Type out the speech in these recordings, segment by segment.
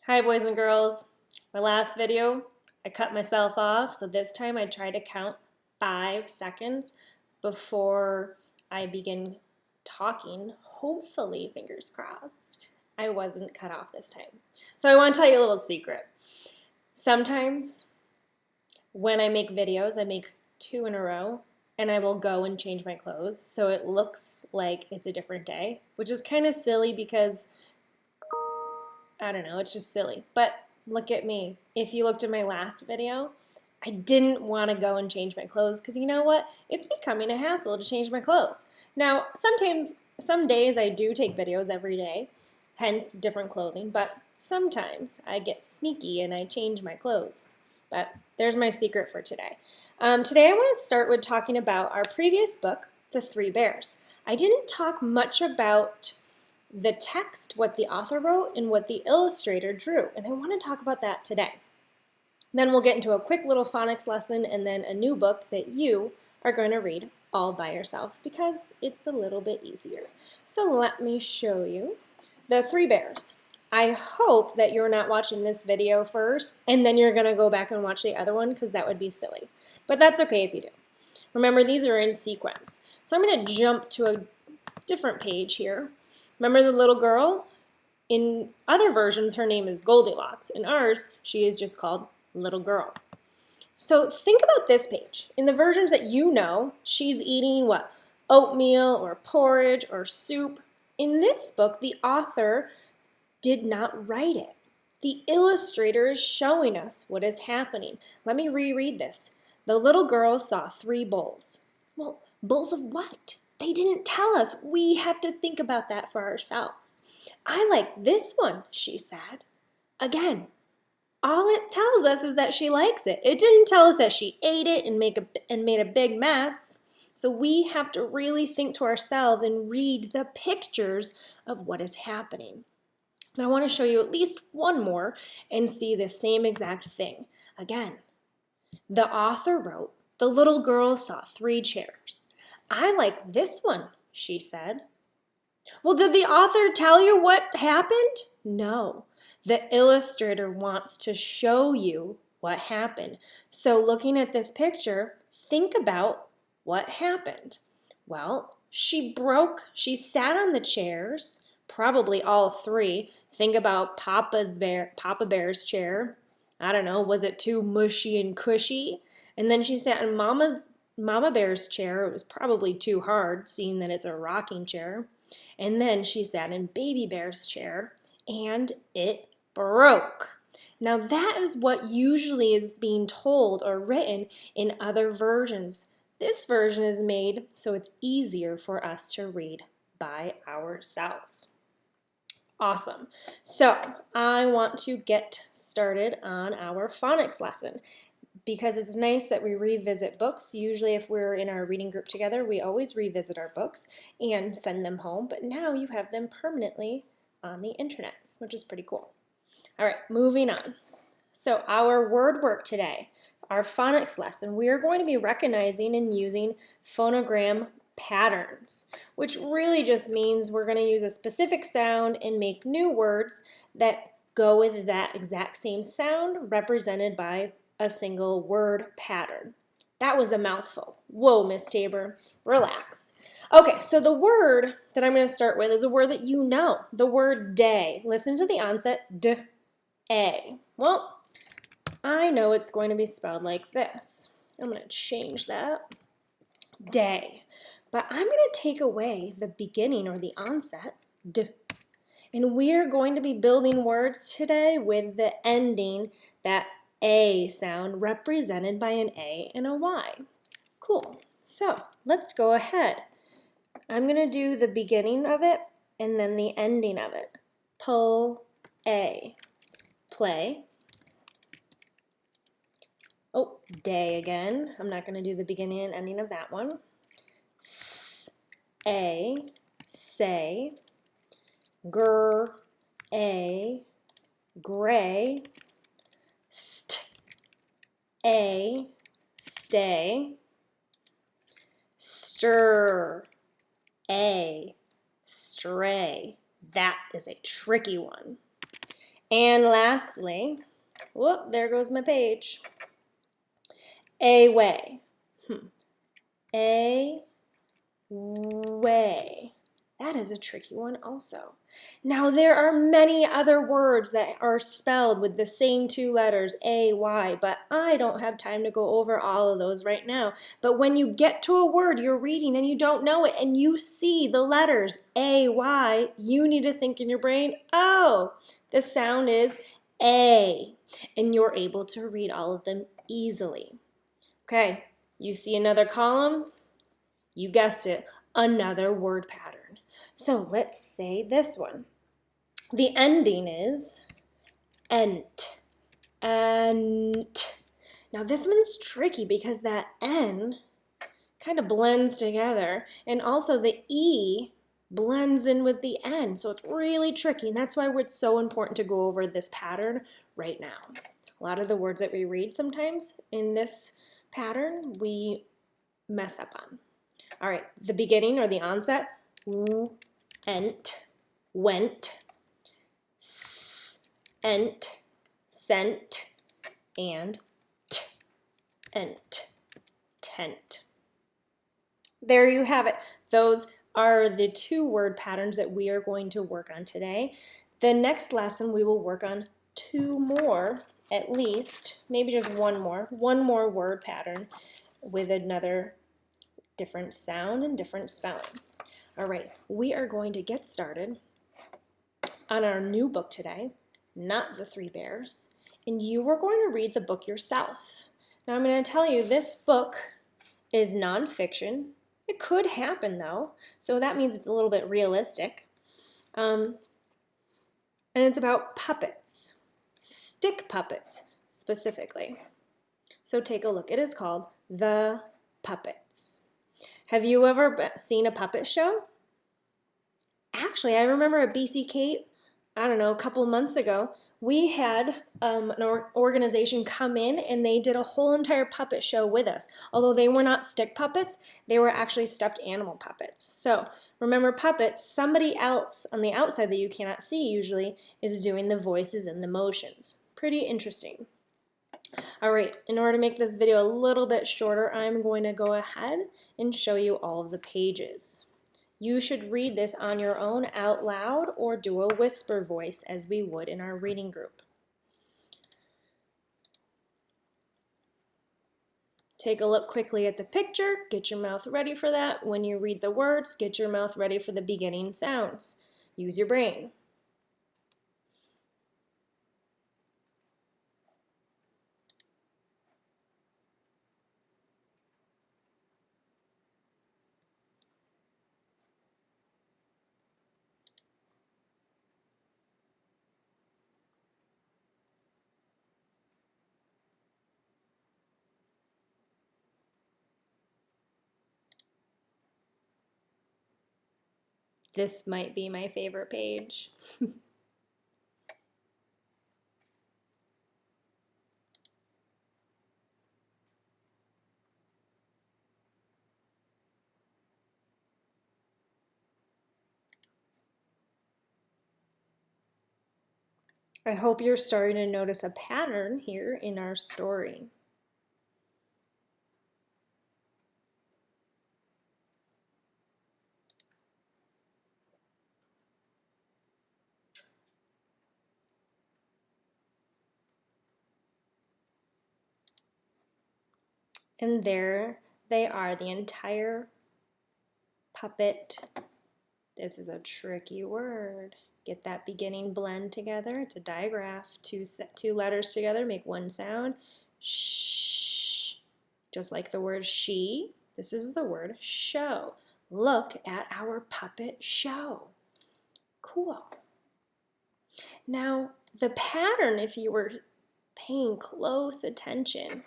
Hi boys and girls. My last video, I cut myself off, so this time I try to count 5 seconds before I begin talking. Hopefully, fingers crossed, I wasn't cut off this time. So I want to tell you a little secret. Sometimes when I make videos, I make 2 in a row, and I will go and change my clothes so it looks like it's a different day, which is kind of silly because I don't know, it's just silly. But look at me. If you looked at my last video, I didn't want to go and change my clothes because you know what? It's becoming a hassle to change my clothes. Now, some days I do take videos every day, hence different clothing, but sometimes I get sneaky and I change my clothes. But there's my secret for today. Today I want to start with talking about our previous book, The Three Bears. I didn't talk much about the text, what the author wrote, and what the illustrator drew, and I want to talk about that today. Then we'll get into a quick little phonics lesson and then a new book that you are going to read all by yourself because it's a little bit easier. So let me show you The Three Bears. I hope that you're not watching this video first and then you're going to go back and watch the other one because that would be silly. But that's okay if you do. Remember, these are in sequence. So I'm going to jump to a different page here. Remember the little girl? In other versions, her name is Goldilocks. In ours, she is just called Little Girl. So think about this page. In the versions that you know, she's eating what? Oatmeal or porridge or soup. In this book, the author did not write it. The illustrator is showing us what is happening. Let me reread this. The little girl saw 3 bowls. Well, bowls of what? They didn't tell us. We have to think about that for ourselves. I like this one, she said. Again, all it tells us is that she likes it. It didn't tell us that she ate it and made a big mess. So we have to really think to ourselves and read the pictures of what is happening. And I want to show you at least one more and see the same exact thing. Again, the author wrote, the little girl saw 3 chairs. I like this one, she said. Well, did the author tell you what happened? No. The illustrator wants to show you what happened. So looking at this picture, think about what happened. Well, she sat on the chairs, probably all 3. Think about Papa Bear's chair. I don't know, was it too mushy and cushy? And then she sat in Mama Bear's chair. It was probably too hard, seeing that it's a rocking chair. And then she sat in Baby Bear's chair, and it broke. Now that is what usually is being told or written in other versions. This version is made so it's easier for us to read by ourselves. Awesome. So I want to get started on our phonics lesson, because it's nice that we revisit books. Usually if we're in our reading group together, we always revisit our books and send them home, but now you have them permanently on the internet, which is pretty cool. All right, moving on. So our word work today, our phonics lesson, we are going to be recognizing and using phonogram patterns, which really just means we're going to use a specific sound and make new words that go with that exact same sound represented by a single word pattern. That was a mouthful. Whoa, Miss Tabor, relax. Okay, so the word that I'm going to start with is a word that you know, the word day. Listen to the onset, D-A. Well, I know it's going to be spelled like this. I'm going to change that, day. But I'm going to take away the beginning or the onset, D. And we're going to be building words today with the ending, that A sound represented by an A and a Y. Cool. So let's go ahead. I'm going to do the beginning of it and then the ending of it. Pull A. Play. Oh, day again. I'm not going to do the beginning and ending of that one. A. Say. A. Gray. A. Stay. Stir. A. Stray. That is a tricky one. And lastly, whoop, there goes my page. Away. Away. That is a tricky one also. Now there are many other words that are spelled with the same two letters, A-Y, but I don't have time to go over all of those right now. But when you get to a word you're reading and you don't know it and you see the letters A-Y, you need to think in your brain, oh, the sound is A, and you're able to read all of them easily. Okay, you see another column? You guessed it, another word pattern. So let's say this one. The ending is ent, ent. Now this one's tricky because that N kind of blends together, and also the E blends in with the N, so it's really tricky, and that's why it's so important to go over this pattern right now. A lot of the words that we read sometimes in this pattern, we mess up on. All right, the beginning or the onset, ent, went, ent, sent, and ent, tent. There you have it. Those are the two word patterns that we are going to work on today. The next lesson we will work on two more, at least, maybe just one more word pattern with another different sound and different spelling. All right, we are going to get started on our new book today, not The Three Bears, and you are going to read the book yourself. Now I'm going to tell you this book is nonfiction. It could happen though, so that means it's a little bit realistic. And it's about puppets, stick puppets specifically. So take a look. It is called The Puppets. Have you ever seen a puppet show? Actually, I remember at BC Kate, I don't know, a couple months ago, we had an organization come in and they did a whole entire puppet show with us. Although they were not stick puppets, they were actually stuffed animal puppets. So remember, puppets, somebody else on the outside that you cannot see usually is doing the voices and the motions. Pretty interesting. All right, in order to make this video a little bit shorter, I'm going to go ahead and show you all of the pages. You should read this on your own out loud or do a whisper voice as we would in our reading group. Take a look quickly at the picture, get your mouth ready for that. When you read the words, get your mouth ready for the beginning sounds. Use your brain. This might be my favorite page. I hope you're starting to notice a pattern here in our story. And there they are, the entire puppet. This is a tricky word. Get that beginning blend together. It's a digraph. Two letters together make one sound. Shh. Just like the word she, this is the word show. Look at our puppet show. Cool. Now, the pattern, if you were paying close attention,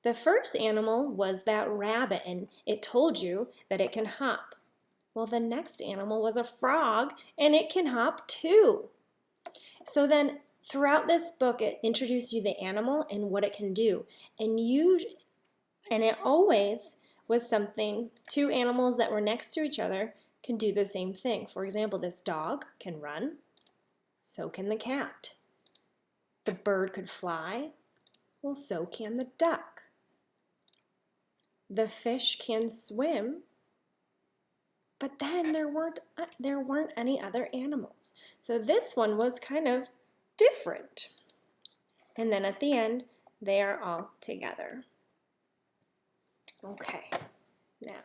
the first animal was that rabbit, and it told you that it can hop. Well, the next animal was a frog, and it can hop too. So then, throughout this book, it introduced you the animal and what it can do. And it always was something, two animals that were next to each other can do the same thing. For example, this dog can run, so can the cat. The bird could fly. Well, so can the duck. The fish can swim. But then there weren't any other animals. So this one was kind of different. And then at the end, they are all together. Okay, now,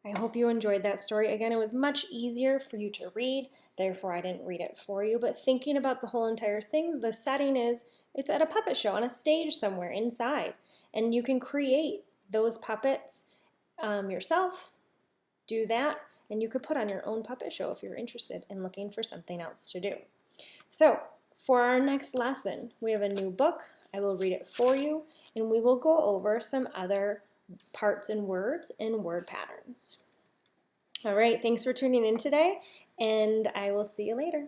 I hope you enjoyed that story. Again, it was much easier for you to read, therefore I didn't read it for you. But thinking about the whole entire thing, the setting is it's at a puppet show on a stage somewhere inside. And you can create those puppets yourself. Do that, and you could put on your own puppet show if you're interested in looking for something else to do. So for our next lesson, we have a new book. I will read it for you, and we will go over some other parts and words and word patterns. All right, thanks for tuning in today, and I will see you later.